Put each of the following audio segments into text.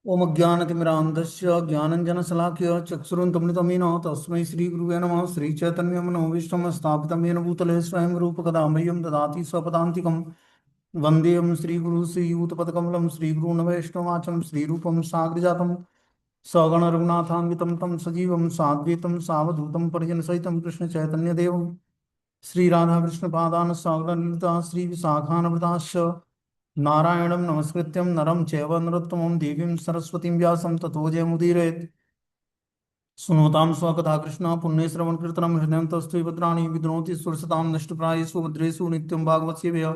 ओम अज्ञानतिमिरान्धस्य ज्ञानञ्जनशलाकया चक्षुरुन्मिलितमेन तस्मै श्रीगुरुवे नमः। श्रीचैतन्यमनोभीष्टं स्थापितं येन भूतले स्वयं रूपकदा मह्यं ददाति स्वपदान्तिकं। वन्देऽहं श्रीगुरुं श्रीयूतपदकमलं श्रीगुरून् वैष्णवाचं श्रीरूपं साग्रजातं सगणरघुनाथान्वितं तं सजीवं साद्वैतं सावधूतं परिजनसहितं कृष्णचैतन्यदेवं श्रीराधाकृष्णपादान् सागरललिता श्रीविशाखान्विताश्च नारायणं नमस्कृत्यं नरं चैव नरोत्तमं देवीं सरस्वतीं व्यासं ततो जयमुदीरयेत्। सुनोतां स्वकथा कृष्ण पुण्यश्रवणकीर्तनं हृदयन्तस्तु भद्राणि विद्नोति सुरसतां नष्टप्रायेषु भद्रेषु नित्यं भागवतसेवया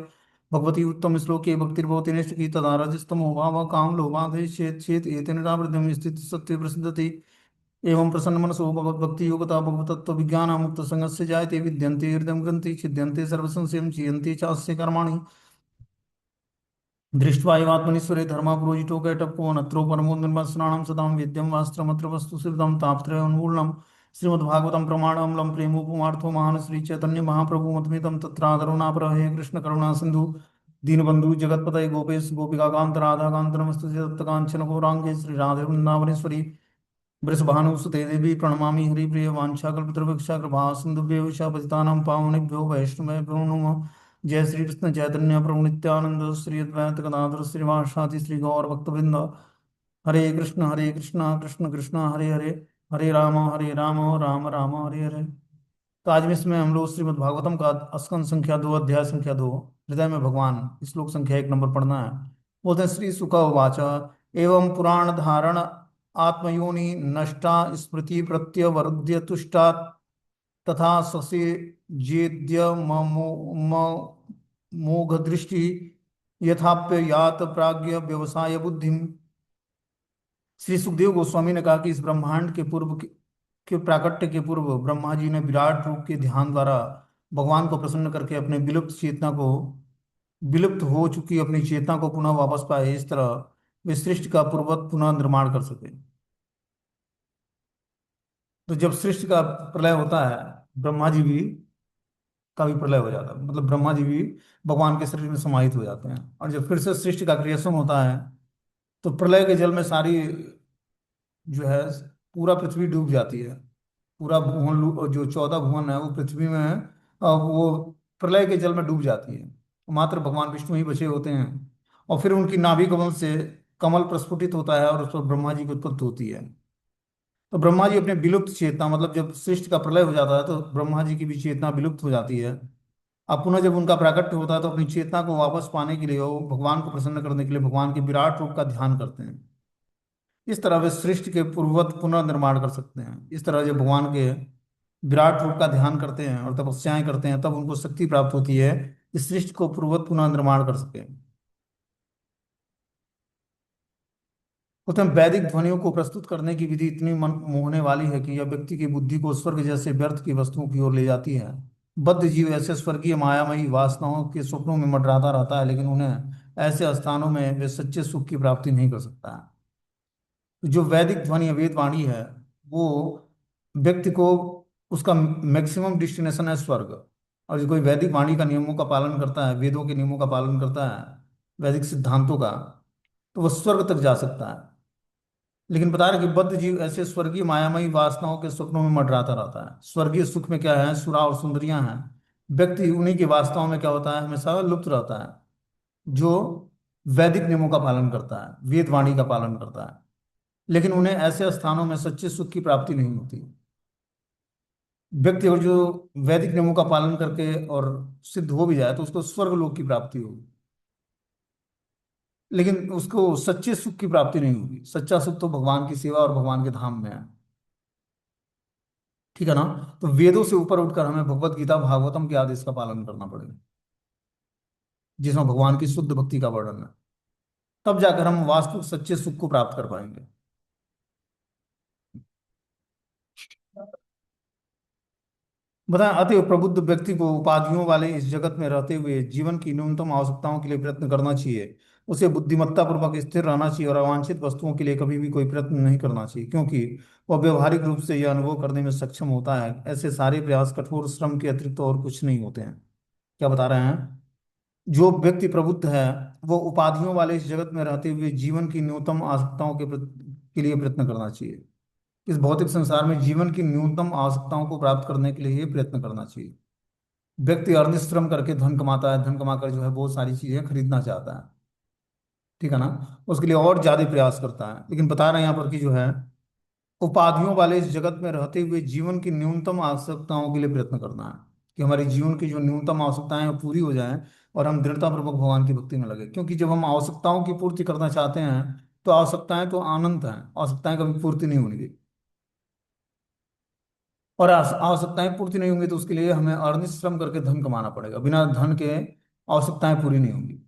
भगवती उत्तमश्लोके भक्तिर्भवति नैष्टिकी तदा रजस्तमो भावः कामलोभादेश्येत् चेत् एतेन निरावृतं स्थितिः सत्त्वे प्रसिद्धति। एवं प्रसन्नमनसो भगवद्भक्तियोगता भगवतत्त्वविज्ञानामुक्तसङ्गस्य जायते विद्यन्ते हृदयं ग्रन्थि छिद्यन्ते सर्वसंशयं चीयन्ते चास्य कर्माणि दृष्ट्वा एवात्मनीश्वरे धर्मापुरोजितो कैटप्पो नत्रो परमो निर्मत्सराणां सदां वेद्यं वास्त्रमत्र वस्तु सिद्धं तापत्रयोन्मूलनं श्रीमद्भागवतं प्रमाणामलं प्रेमोपमार्थो महान् श्रीचैतन्य महाप्रभु मतमिदं तत्रादरुणापर हे कृष्ण करुणा सिन्धु दीनबन्धु जगत्पतये गोपेश गोपिकान्त राधाकान्त नमस्तुते तप्तकाञ्चन गौराङ्गे श्रीराधेवृन्दावनेश्वरी वृषभानुसुते देवी प्रणमामि हरिप्रिय वाञ्छाकल्पतरुभिक्षा कृपा सिन्धुभ्यो पतितानां पावनेभ्यो वैष्णवेभ्यो नमः। जय श्री कृष्ण चैतन्य प्रभु नित्यानंद श्री अद्वैत गदाधर श्रीवासादि श्री गौर भक्तवृंद। हरे कृष्ण कृष्ण कृष्ण हरे हरे, हरे राम राम राम हरे हरे। तो आज में इसमें हम लोग श्रीमद् भागवतम का स्कंद संख्या 2 अध्याय संख्या 2 हृदय में भगवान श्लोक संख्या 1 नंबर पढ़ना है। बोलते हैं श्री सुक उवाच एवं पुराण धारण आत्मयोनि नष्टा स्मृति प्रत्यवरुद्ध्य तुष्टा तथा ससे जेद्य मोघ दृष्टि यथाप्य यात प्राज्ञ व्यवसाय बुद्धि। श्री सुखदेव गोस्वामी ने कहा कि इस ब्रह्मांड के के प्राकट्य के पूर्व ब्रह्मा जी ने विराट रूप के ध्यान द्वारा भगवान को प्रसन्न करके अपने विलुप्त हो चुकी अपनी चेतना को पुनः वापस पाए, इस तरह वे सृष्टि का पूर्ववत पुनः निर्माण कर सके। तो जब सृष्टि का प्रलय होता है, ब्रह्मा जी भी का भी प्रलय हो जाता है, मतलब ब्रह्मा जी भी भगवान के शरीर में समाहित हो जाते हैं। और जब फिर से सृष्टि का क्रिएशन होता है तो प्रलय के जल में सारी जो है पूरा पृथ्वी डूब जाती है। पूरा भुवन जो 14 भुवन है वो पृथ्वी में वो प्रलय के जल में डूब जाती है। मात्र भगवान विष्णु ही बचे होते हैं। और फिर उनकी नाभि कमल से कमल प्रस्फुटित होता है और उस पर ब्रह्मा जी की उत्पत्ति होती है। तो ब्रह्मा जी अपने विलुप्त चेतना, मतलब जब सृष्टि का प्रलय हो जाता है तो ब्रह्मा जी की भी चेतना विलुप्त हो जाती है। अब पुनः जब उनका प्राकट्य होता है तो अपनी चेतना को वापस पाने के लिए वो भगवान को प्रसन्न करने के लिए भगवान के विराट रूप का ध्यान करते हैं। इस तरह वे सृष्टि के पूर्ववत पुनः निर्माण कर सकते हैं। इस तरह जब भगवान के विराट रूप का ध्यान करते हैं और तपस्याएं करते हैं तब उनको शक्ति प्राप्त होती है इस सृष्टि को पूर्ववत पुनः निर्माण कर सके। उत्तम वैदिक ध्वनियों को प्रस्तुत करने की विधि इतनी मन मोहने वाली है कि यह व्यक्ति की बुद्धि को स्वर्ग जैसे व्यर्थ की वस्तुओं की ओर ले जाती है। बद्ध जीव ऐसे स्वर्गीय मायामयी वासनाओं के स्वप्नों में मंडराता रहता है, लेकिन उन्हें ऐसे स्थानों में वे सच्चे सुख की प्राप्ति नहीं कर सकता है। तो जो वैदिक ध्वनि है, वेद वाणी है, वो व्यक्ति को उसका मैक्सिमम डेस्टिनेशन है स्वर्ग। और जो कोई वैदिक वाणी का नियमों का पालन करता है, वेदों के नियमों का पालन करता है, वैदिक सिद्धांतों का, तो वह स्वर्ग तक जा सकता है। लेकिन बता रहे कि बद्ध जीव ऐसे स्वर्गीय मायामयी वासनाओं के स्वप्नों में मंडराता रहता है। स्वर्गीय सुख में क्या है, सुरा और सुंदरियां हैं। व्यक्ति उन्हीं की वासनाओं में क्या होता है, हमेशा लुप्त रहता है। जो वैदिक नियमों का पालन करता है, वेद वाणी का पालन करता है, लेकिन उन्हें ऐसे स्थानों में सच्चे सुख की प्राप्ति नहीं होती। व्यक्ति और जो वैदिक नियमों का पालन करके और सिद्ध हो भी जाए तो उसको स्वर्ग लोक की प्राप्ति होगी, लेकिन उसको सच्चे सुख की प्राप्ति नहीं होगी। सच्चा सुख तो भगवान की सेवा और भगवान के धाम में है। ठीक है ना। तो वेदों से ऊपर उठकर हमें भगवत गीता भागवतम के आदेश का पालन करना पड़ेगा, जिसमें भगवान की शुद्ध भक्ति का वर्णन है। तब जाकर हम वास्तविक सच्चे सुख को प्राप्त कर पाएंगे। बताएं, अतएव प्रबुद्ध व्यक्ति को उपाधियों वाले इस जगत में रहते हुए जीवन की न्यूनतम आवश्यकताओं के लिए प्रयत्न करना चाहिए। उसे बुद्धिमत्ता पूर्वक स्थिर रहना चाहिए और अवांछित वस्तुओं के लिए कभी भी कोई प्रयत्न नहीं करना चाहिए, क्योंकि वह व्यवहारिक रूप से यह अनुभव करने में सक्षम होता है ऐसे सारे प्रयास कठोर श्रम के अतिरिक्त और कुछ नहीं होते हैं। क्या बता रहे हैं? जो व्यक्ति प्रबुद्ध है वो उपाधियों वाले इस जगत में रहते हुए जीवन की न्यूनतम आवश्यकताओं के लिए प्रयत्न करना चाहिए। इस भौतिक संसार में जीवन की न्यूनतम आवश्यकताओं को प्राप्त करने के लिए ही प्रयत्न करना चाहिए। व्यक्ति अनिश्रम करके धन कमाता है, धन कमाकर जो है बहुत सारी चीजें खरीदना चाहता है, ठीक है ना, उसके लिए और ज्यादा प्रयास करता है। लेकिन बता रहे हैं यहाँ पर कि जो है उपाधियों वाले इस जगत में रहते हुए जीवन की न्यूनतम आवश्यकताओं के लिए प्रयत्न करना है, कि हमारे जीवन की जो न्यूनतम आवश्यकताएं हैं वो पूरी हो जाएं और हम दृढ़तापूर्वक भगवान की भक्ति में लगे। क्योंकि जब हम आवश्यकताओं की पूर्ति करना चाहते हैं तो आवश्यकताएं तो अनंत हैं, आवश्यकताएं कभी पूर्ति नहीं होंगी। और आवश्यकताएं पूर्ति नहीं होंगी तो उसके लिए हमें अनिश्रम श्रम करके धन कमाना पड़ेगा, बिना धन के आवश्यकताएं पूरी नहीं होंगी।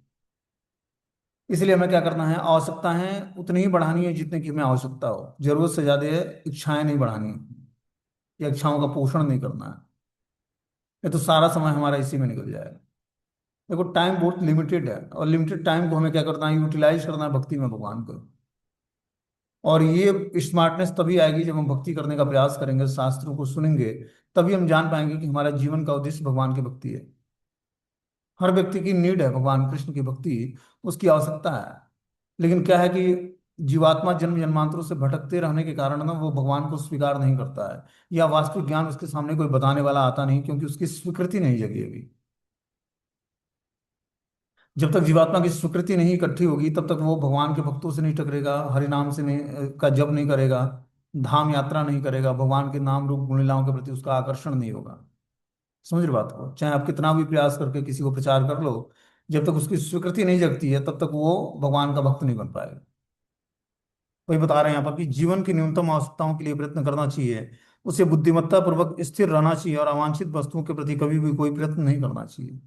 इसलिए हमें क्या करना है, आवश्यकताएं उतनी ही बढ़ानी है जितने की हमें आवश्यकता हो, जरूरत से ज्यादा इच्छाएं नहीं बढ़ानी है, या इच्छाओं का पोषण नहीं करना है। ये तो सारा समय हमारा इसी में निकल जाएगा। देखो टाइम बहुत लिमिटेड है, और लिमिटेड टाइम को हमें क्या करना है, यूटिलाइज करना है भक्ति में भगवान को। और ये स्मार्टनेस तभी आएगी जब हम भक्ति करने का प्रयास करेंगे, शास्त्रों को सुनेंगे, तभी हम जान पाएंगे कि हमारा जीवन का उद्देश्य भगवान की भक्ति है। हर व्यक्ति की नीड है भगवान कृष्ण की भक्ति, उसकी आवश्यकता है। लेकिन क्या है कि जीवात्मा जन्म जन्मांतरों से भटकते रहने के कारण ना वो भगवान को स्वीकार नहीं करता है, या वास्तविक ज्ञान उसके सामने कोई बताने वाला आता नहीं, क्योंकि उसकी स्वीकृति नहीं जगी अभी। जब तक जीवात्मा की स्वीकृति नहीं इकट्ठी होगी तब तक वो भगवान के भक्तों से नहीं टकरेगा, हरि नाम से नहीं का जप नहीं करेगा, धाम यात्रा नहीं करेगा, भगवान के नाम रूप गुण लीलाओं के प्रति उसका आकर्षण नहीं होगा। समझ रहे बात को, चाहे आप कितना भी प्रयास करके किसी को प्रचार कर लो, जब तक उसकी स्वीकृति नहीं जगती है तब तक वो भगवान का भक्त नहीं बन पाएगा। वही बता रहे हैं यहाँ पर कि जीवन की न्यूनतम आवश्यकताओं के लिए प्रयत्न करना चाहिए, उसे बुद्धिमत्ता पूर्वक स्थिर रहना चाहिए, और अवांछित वस्तुओं के प्रति कभी भी कोई प्रयत्न नहीं करना चाहिए।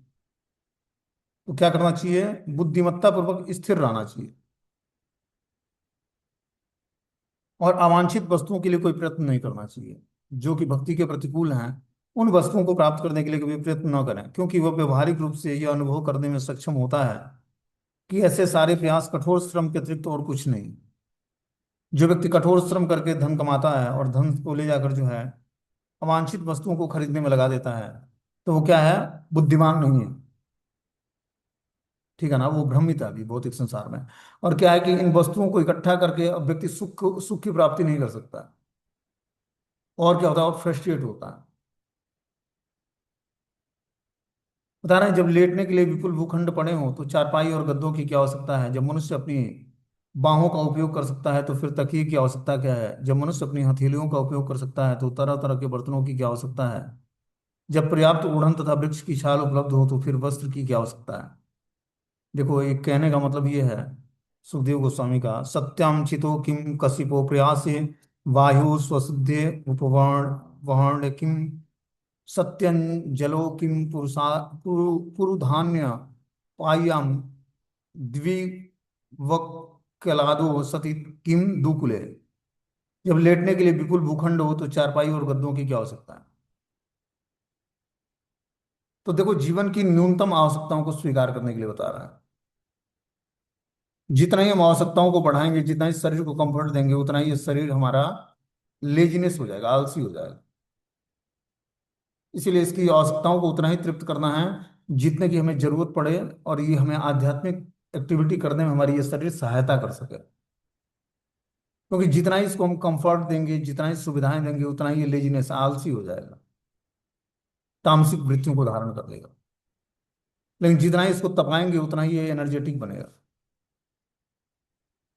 तो क्या करना चाहिए, बुद्धिमत्ता पूर्वक स्थिर रहना चाहिए, और अवांछित वस्तुओं के लिए कोई प्रयत्न नहीं करना चाहिए जो कि भक्ति के प्रतिकूल हैं। उन वस्तुओं को प्राप्त करने के लिए कभी प्रयत्न न करें, क्योंकि वह व्यवहारिक रूप से यह अनुभव करने में सक्षम होता है कि ऐसे सारे प्रयास कठोर श्रम के अतिरिक्त और कुछ नहीं। जो व्यक्ति कठोर श्रम करके धन कमाता है और धन को ले जाकर जो है अवांछित वस्तुओं को खरीदने में लगा देता है, तो वो क्या है, बुद्धिमान नहीं है, ठीक है ना, वो भ्रमित है अभी भौतिक संसार में। और क्या है कि इन वस्तुओं को इकट्ठा करके अब व्यक्ति सुख की प्राप्ति नहीं कर सकता, और क्या होता है, और फ्रस्ट्रेट होता है। बता रहे हैं जब लेटने के लिए विपुल भूखंड पड़े हों तो चारपाई और गद्दों की क्या आवश्यकता है। जब मनुष्य अपनी बाहों का उपयोग कर सकता है तो फिर तकिए की आवश्यकता क्या है। जब मनुष्य अपनी हथेलियों का उपयोग कर सकता है तो तरह तरह के बर्तनों की क्या आवश्यकता है। जब पर्याप्त ऊढ़न तथा वृक्ष की छाल उपलब्ध हो तो फिर वस्त्र की क्या आवश्यकता है। देखो एक कहने का मतलब ये है सुखदेव गोस्वामी का, सत्यम चितो किम कशिपो प्रयासे वायु स्वशुद्धे उपवर्ण वर्ण किम सत्यं जलो किम पुरुधान्य पाय्यम द्विवक्कलादो सती किम दुकुले। जब लेटने के लिए विपुल भूखंड हो तो चारपाई और गद्दों की क्या आवश्यकता है। तो देखो जीवन की न्यूनतम आवश्यकताओं को स्वीकार करने के लिए बता रहा है। जितना ही हम आवश्यकताओं को बढ़ाएंगे, जितना ही शरीर को कंफर्ट देंगे, उतना ही ये शरीर हमारा लेजीनेस हो जाएगा, आलसी हो जाएगा। इसीलिए इसकी आवश्यकताओं को उतना ही तृप्त करना है जितने की हमें जरूरत पड़े, और ये हमें आध्यात्मिक एक्टिविटी करने में हमारी ये शरीर सहायता कर सके। क्योंकि जितना ही इसको हम कंफर्ट देंगे, जितना ही सुविधाएं देंगे, उतना ही ये लेजीनेस आलसी हो जाएगा, तामसिक वृत्तियों को धारण कर लेगा। लेकिन जितना ही इसको तपाएंगे उतना ही ये एनर्जेटिक बनेगा।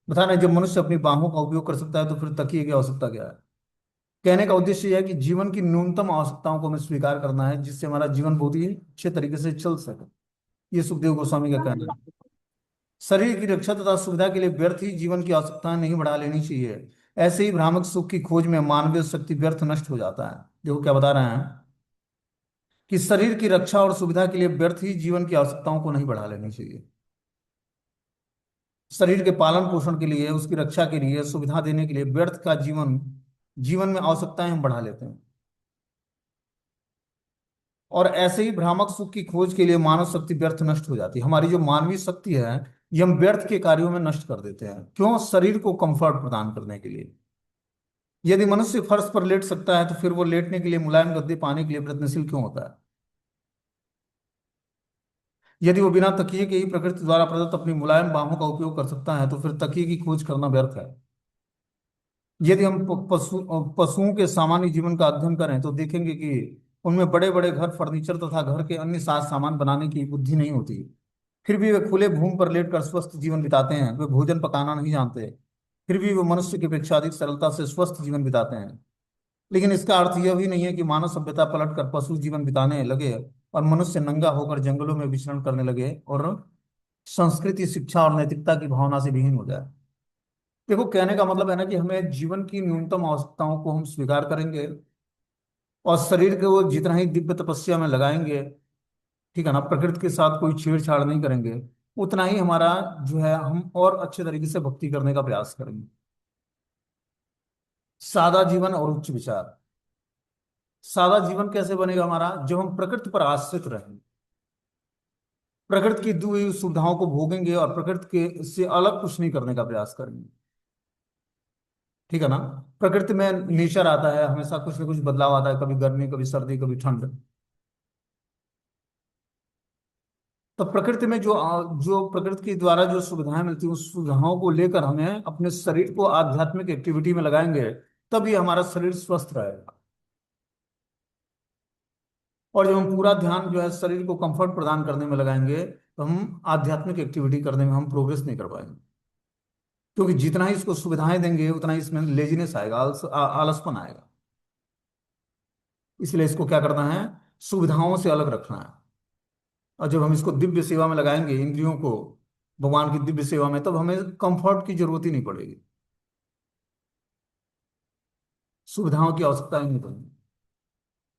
बता रहे हैं, जब मनुष्य अपनी बाहों का उपयोग कर सकता है तो फिर तकिए की आवश्यकता क्या है। कहने का उद्देश्य यह है कि जीवन की न्यूनतम आवश्यकताओं को हमें स्वीकार करना है, जिससे हमारा जीवन बहुत ही अच्छे तरीके से चल सके। ये सुखदेव गोस्वामी का कहना है। शरीर की रक्षा तथा सुविधा के लिए व्यर्थ ही जीवन की आवश्यकताएं नहीं बढ़ा लेनी चाहिए। ऐसे ही भ्रामक सुख की खोज में मानवीय शक्ति व्यर्थ नष्ट हो जाता है। देखो क्या बता रहे हैं कि शरीर की रक्षा और सुविधा के लिए व्यर्थ ही जीवन की आवश्यकताओं को नहीं बढ़ा लेनी चाहिए। शरीर के पालन पोषण के लिए, उसकी रक्षा के लिए, सुविधा देने के लिए व्यर्थ का जीवन जीवन में आवश्यकताएं हम बढ़ा लेते हैं। और ऐसे ही भ्रामक सुख की खोज के लिए मानव शक्ति व्यर्थ नष्ट हो जाती है। हमारी जो मानवीय शक्ति है ये हम व्यर्थ के कार्यों में नष्ट कर देते हैं। क्यों, शरीर को कंफर्ट प्रदान करने के लिए। यदि मनुष्य फर्श पर लेट सकता है तो फिर वो लेटने के लिए मुलायम गद्दे पाने के लिए प्रयत्नशील क्यों होता है। यदि वो बिना तकिए के ही प्रकृति द्वारा प्रदत्त अपनी मुलायम बाहों का उपयोग कर सकता है तो फिर तकिए की खोज करना व्यर्थ है। यदि हम पशुओं के सामान्य जीवन का अध्ययन करें तो देखेंगे कि उनमें बड़े बड़े घर, फर्नीचर तथा घर के अन्य साज सामान बनाने की बुद्धि नहीं होती। फिर भी वे खुले भूमि पर लेटकर स्वस्थ जीवन बिताते हैं। वे भोजन पकाना नहीं जानते, फिर भी वे मनुष्य की अपेक्षा अधिक सरलता से स्वस्थ जीवन बिताते हैं। लेकिन इसका अर्थ यह भी नहीं है कि मानव सभ्यता पलट कर पशु जीवन बिताने लगे और मनुष्य नंगा होकर जंगलों में विचरण करने लगे और संस्कृति, शिक्षा और नैतिकता की भावना से विहीन हो जाए। देखो, कहने का मतलब है ना कि हमें जीवन की न्यूनतम आवश्यकताओं को हम स्वीकार करेंगे और शरीर को वो जितना ही दिव्य तपस्या में लगाएंगे, ठीक है ना, प्रकृति के साथ कोई छेड़छाड़ नहीं करेंगे, उतना ही हमारा जो है हम और अच्छे तरीके से भक्ति करने का प्रयास करेंगे। सादा जीवन और उच्च विचार। सादा जीवन कैसे बनेगा हमारा? जब हम प्रकृति पर आश्रित रहेंगे, प्रकृति की दी हुई सुविधाओं को भोगेंगे और प्रकृति के से अलग कुछ नहीं करने का प्रयास करेंगे, ठीक है ना। प्रकृति में नेचर आता है, हमेशा कुछ ना कुछ बदलाव आता है, कभी गर्मी, कभी सर्दी, कभी ठंड। तो प्रकृति में जो प्रकृति के द्वारा जो सुविधाएं मिलती हैं, उस सुविधाओं को लेकर हमें अपने शरीर को आध्यात्मिक एक्टिविटी में लगाएंगे, तभी हमारा शरीर स्वस्थ रहेगा। और जब हम पूरा ध्यान जो है शरीर को कंफर्ट प्रदान करने में लगाएंगे तो हम आध्यात्मिक एक्टिविटी करने में हम प्रोग्रेस नहीं कर पाएंगे। क्योंकि जितना ही इसको सुविधाएं देंगे उतना ही इसमें लेजीनेस आएगा, आलसपन आएगा। इसलिए इसको क्या करना है? सुविधाओं से अलग रखना है। और जब हम इसको दिव्य सेवा में लगाएंगे, इंद्रियों को भगवान की दिव्य सेवा में, तब हमें कंफर्ट की जरूरत ही नहीं पड़ेगी, सुविधाओं की आवश्यकता ही नहीं पड़ेगी।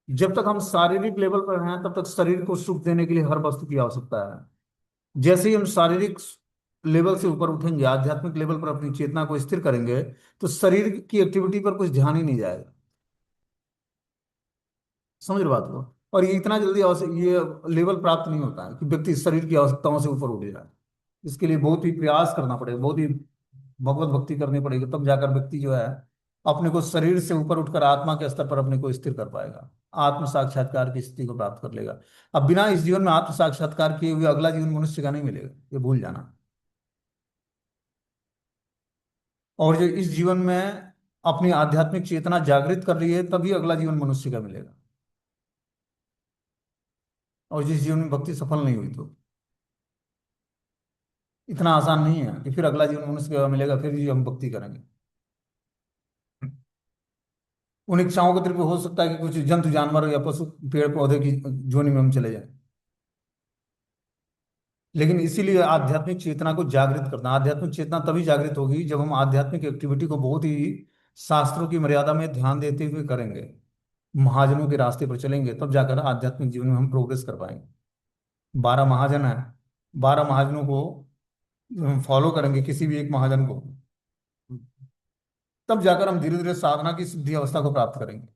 जब तक हम शारीरिक लेवल पर हैं तब तक शरीर को सुख देने के लिए हर वस्तु की आवश्यकता है। जैसे ही हम शारीरिक लेवल से ऊपर उठेंगे, आध्यात्मिक लेवल पर अपनी चेतना को स्थिर करेंगे, तो शरीर की एक्टिविटी पर कुछ ध्यान ही नहीं जाएगा। समझ रहे बात को? और ये इतना जल्दी ये लेवल प्राप्त नहीं होता है कि व्यक्ति शरीर की आवश्यकताओं से ऊपर उठ जाए। इसके लिए बहुत ही प्रयास करना पड़ेगा, बहुत ही भगवत भक्ति करनी पड़ेगी, तब जाकर व्यक्ति जो है अपने को शरीर से ऊपर उठकर आत्मा के स्तर पर अपने को स्थिर कर पाएगा, आत्म साक्षात्कार की स्थिति को प्राप्त कर लेगा। अब बिना इस जीवन में आत्म साक्षात्कार किए हुए अगला जीवन मनुष्य का नहीं मिलेगा, ये भूल जाना। और जो इस जीवन में अपनी आध्यात्मिक चेतना जागृत कर रही है, तभी अगला जीवन मनुष्य का मिलेगा। और जिस जीवन में भक्ति सफल नहीं हुई, तो इतना आसान नहीं है कि फिर अगला जीवन मनुष्य का मिलेगा फिर भी हम भक्ति करेंगे। उन इच्छाओं के तरफ हो सकता है कि कुछ जंतु जानवर या पशु पेड़ पौधे की जोनि में हम चले जाएं। लेकिन इसीलिए आध्यात्मिक चेतना को जागृत करना, आध्यात्मिक चेतना तभी जागृत होगी जब हम आध्यात्मिक एक्टिविटी को बहुत ही शास्त्रों की मर्यादा में ध्यान देते हुए करेंगे, महाजनों के रास्ते पर चलेंगे, तब जाकर आध्यात्मिक जीवन में हम प्रोग्रेस कर पाएंगे। 12 महाजन है, 12 महाजनों को फॉलो करेंगे, किसी भी एक महाजन को, तब जाकर हम धीरे धीरे साधना की सिद्धि अवस्था को प्राप्त करेंगे।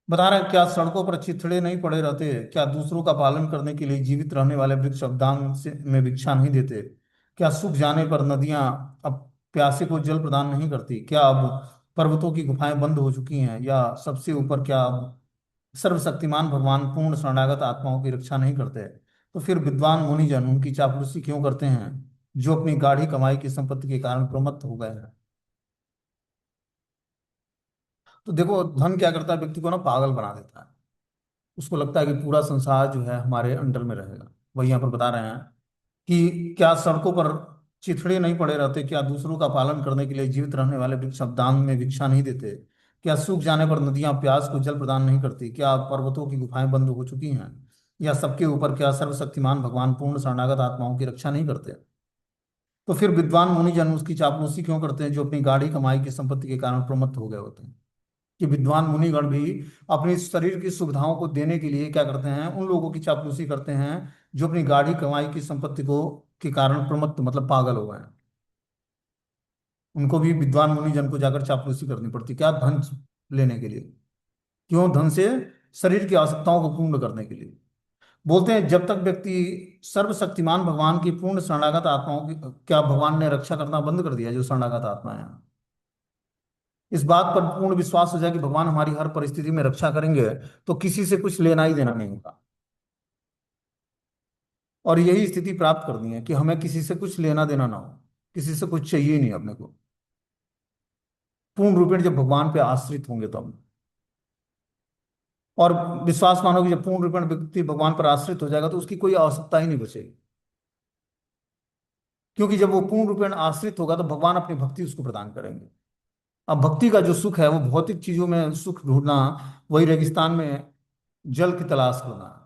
बता रहे हैं, क्या सड़कों पर चिथड़े नहीं पड़े रहते? क्या दूसरों का पालन करने के लिए जीवित रहने वाले वृक्ष अब दान से में भिक्षा नहीं देते? क्या सूख जाने पर नदियां अब प्यासे को जल प्रदान नहीं करती? क्या अब पर्वतों की गुफाएं बंद हो चुकी हैं? या सबसे ऊपर, क्या अब सर्वशक्तिमान भगवान पूर्ण शरणागत आत्माओं की रक्षा नहीं करते? तो फिर विद्वान मुनिजन उनकी चापलूसी क्यों करते हैं, जो अपनी गाढ़ी कमाई की संपत्ति के कारण प्रमत्त हो गए हैं? तो देखो, धन क्या करता है, व्यक्ति को ना पागल बना देता है। उसको लगता है कि पूरा संसार जो है हमारे अंडर में रहेगा। वही यहाँ पर बता रहे हैं कि क्या सड़कों पर चिथड़े नहीं पड़े रहते? क्या दूसरों का पालन करने के लिए जीवित रहने वाले वृक्ष अब दान में भिक्षा नहीं देते? क्या सूख जाने पर नदियां प्यास को जल प्रदान नहीं करती? क्या पर्वतों की गुफाएं बंद हो चुकी हैं? या सबके ऊपर, क्या सर्वशक्तिमान भगवान पूर्ण शरणागत आत्माओं की रक्षा नहीं करते? तो फिर विद्वान मुनिजन उसकी चापलूसी क्यों करते हैं, जो अपनी गाढ़ी कमाई की संपत्ति के कारण प्रमत्त हो गए होते हैं? कि विद्वान मुनिगण भी अपने शरीर की सुविधाओं को देने के लिए क्या करते हैं, उन लोगों की चापलूसी करते हैं जो अपनी गाढ़ी कमाई की संपत्ति को के कारण प्रमत्त मतलब पागल हो गए हैं। उनको भी विद्वान मुनिजन को जाकर चापलूसी करनी पड़ती, क्या? धन लेने के लिए। क्यों? धन से शरीर की आवश्यकताओं को पूर्ण करने के लिए। बोलते हैं, जब तक व्यक्ति सर्वशक्तिमान भगवान की पूर्ण शरणागत आत्माओं की, क्या भगवान ने रक्षा करना बंद कर दिया जो शरणागत आत्मा है? इस बात पर पूर्ण विश्वास हो जाए कि भगवान हमारी हर परिस्थिति में रक्षा करेंगे, तो किसी से कुछ लेना ही देना नहीं होगा। और यही स्थिति प्राप्त करनी है कि हमें किसी से कुछ लेना देना ना हो, किसी से कुछ चाहिए ही नहीं अपने को। पूर्ण रूपेण जब भगवान पे आश्रित होंगे तब। और विश्वास मानो कि जब पूर्ण रूपेण व्यक्ति भगवान पर आश्रित हो जाएगा तो उसकी कोई आवश्यकता ही नहीं बचेगी। क्योंकि जब वो पूर्ण रूपेण आश्रित होगा तो भगवान अपनी भक्ति उसको प्रदान करेंगे। अब भक्ति का जो सुख है वो भौतिक चीजों में सुख ढूंढना, वही रेगिस्तान में जल की तलाश करना।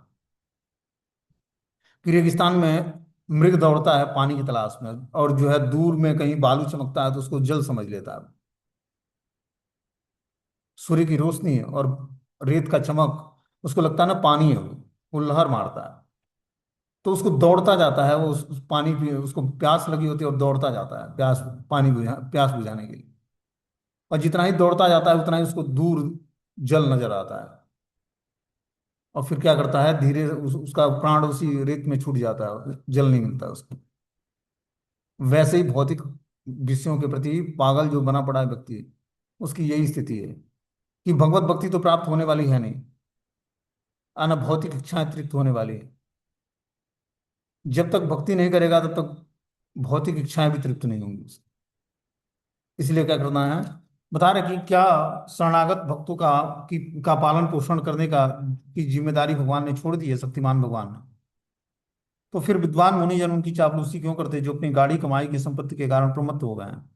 कि रेगिस्तान में मृग दौड़ता है पानी की तलाश में, और जो है दूर में कहीं बालू चमकता है तो उसको जल समझ लेता है। सूर्य की रोशनी और रेत का चमक उसको लगता है ना पानी है, वो लहर मारता है। तो उसको दौड़ता जाता है, वो उस पानी पी, उसको प्यास लगी होती है और दौड़ता जाता है प्यास बुझाने के लिए। और जितना ही दौड़ता जाता है उतना ही उसको दूर जल नजर आता है। और फिर क्या करता है, धीरे उसका प्राण उसी रेत में छूट जाता है, जल नहीं मिलता उसको। वैसे ही भौतिक विषयों के प्रति पागल जो बना पड़ा है व्यक्ति, उसकी यही स्थिति है कि भगवत भक्ति तो प्राप्त होने वाली है नहीं, अन भौतिक इच्छाएं तृप्त होने वाली है। जब तक भक्ति नहीं करेगा तब तक भौतिक इच्छाएं भी तृप्त नहीं होंगी उसकी। इसलिए क्या करना है, बता रहे कि क्या शरणागत भक्तों का पालन पोषण करने की जिम्मेदारी भगवान ने छोड़ दी है, शक्तिमान भगवान ने। तो फिर विद्वान मुनिजन उनकी चापलूसी क्यों करते, जो अपनी गाड़ी कमाई की संपत्ति के कारण प्रमत्त हो गए हैं।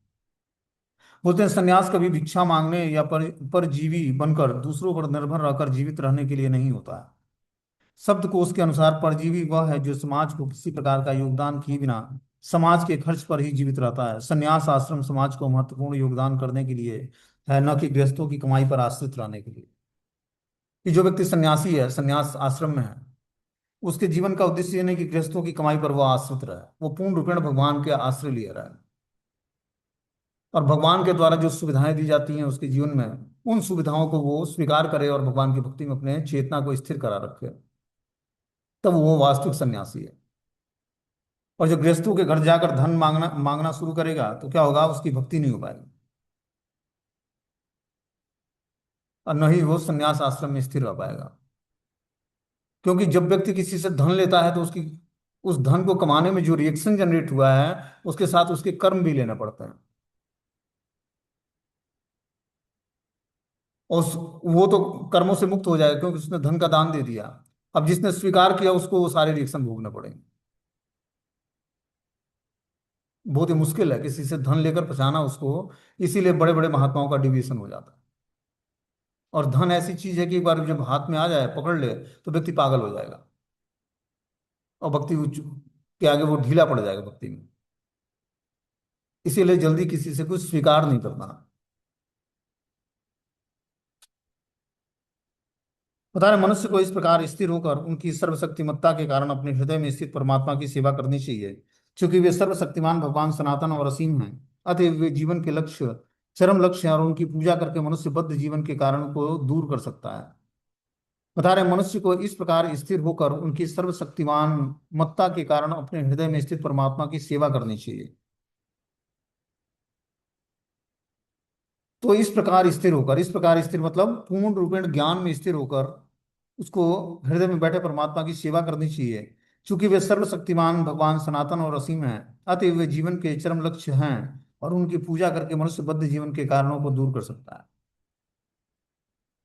बोलते हैं सन्यास कभी भिक्षा मांगने या परजीवी बनकर दूसरों पर निर्भर रहकर जीवित रहने के लिए नहीं होता है। शब्दकोश के अनुसार परजीवी वह है जो समाज को किसी प्रकार का योगदान किए बिना समाज के खर्च पर ही जीवित रहता है। सन्यास आश्रम समाज को महत्वपूर्ण योगदान करने के लिए है, न कि गृहस्थों की कमाई पर आश्रित रहने के लिए। कि जो व्यक्ति सन्यासी है, सन्यास आश्रम में है, उसके जीवन का उद्देश्य ये नहीं कि गृहस्थों की कमाई पर वो आश्रित रहे, वो पूर्ण रूपेण भगवान के आश्रय लिए रहे। और भगवान के द्वारा जो सुविधाएं दी जाती हैं उसके जीवन में, उन सुविधाओं को वो स्वीकार करे और भगवान की भक्ति में अपने चेतना को स्थिर करा रखे, तब वो वास्तविक सन्यासी है। और जो गृहस्थों के घर जाकर धन मांगना मांगना शुरू करेगा तो क्या होगा, उसकी भक्ति नहीं हो पाएगी, और न ही वो सन्यास आश्रम में स्थिर रह पाएगा। क्योंकि जब व्यक्ति किसी से धन लेता है तो उसकी उस धन को कमाने में जो रिएक्शन जनरेट हुआ है, उसके साथ उसके कर्म भी लेना पड़ते हैं। और वो तो कर्मों से मुक्त हो जाएगा क्योंकि उसने धन का दान दे दिया। अब जिसने स्वीकार किया उसको वो सारे रिएक्शन भोगने पड़ेंगे। बहुत ही मुश्किल है किसी से धन लेकर बचाना उसको। इसीलिए बड़े बड़े महात्माओं का डिवीजन हो जाता है। और धन ऐसी चीज है कि एक बार जब हाथ में आ जाए, पकड़ ले, तो व्यक्ति पागल हो जाएगा। और के आगे वो ढीला पड़ जाएगा भक्ति में। इसीलिए जल्दी किसी से कुछ स्वीकार नहीं करना। बता रहे मनुष्य को इस प्रकार स्थिर होकर उनकी सर्वशक्तिमत्ता के कारण अपने हृदय में स्थित परमात्मा की सेवा करनी चाहिए। क्योंकि वे सर्वशक्तिमान भगवान सनातन और असीम हैं, अतएव वे जीवन के लक्ष्य, चरम लक्ष्य हैं, और उनकी पूजा करके मनुष्य बद्ध जीवन के कारण को दूर कर सकता है। बता रहे मनुष्य को इस प्रकार स्थिर होकर उनकी सर्वशक्तिमान मत्ता के कारण अपने हृदय में स्थित परमात्मा की सेवा करनी चाहिए। तो इस प्रकार स्थिर मतलब पूर्ण रूपेण ज्ञान में स्थिर होकर उसको हृदय में बैठे परमात्मा की सेवा करनी चाहिए। क्योंकि वे सर्वशक्तिमान भगवान सनातन और असीम हैं, अतएव वे जीवन के चरम लक्ष्य हैं, और उनकी पूजा करके मनुष्य बद्ध जीवन के कारणों को दूर कर सकता है।